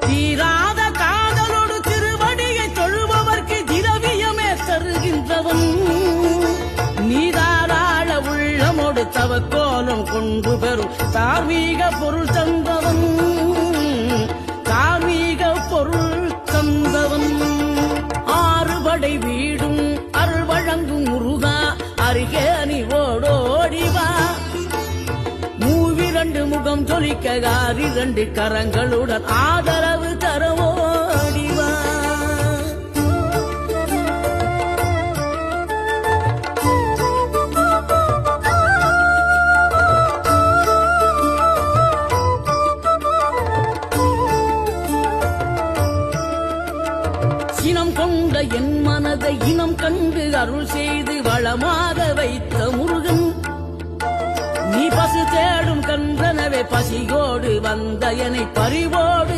தீராத காதலோடு திருவடியை தொழுபவர்க்கு திரவியமே தருகின்றவன் நீதாராள உள்ளமோடு தவக்கோலம் கொண்டு பெறும் தார்மீக பொருள் தந்தவன் தார்மீக பொருள் தந்தவன் ஆறுபடை வீடும் அருள் வழங்கும் முருகா அருகே நீ ஓடோடிவா மூவிரண்டு முகம் ஜொலிக்க ஆறிரண்டு கரங்களுடன் ஆதரவு தரவோடிவா இனம் கொண்ட என் மனதை இனம் கண்டு அருள் செய்து வளமாக வைத்த முருகன் நீ பசு தேடும் கன்றனவே பசியோடு வந்த என்னை பறிவோடு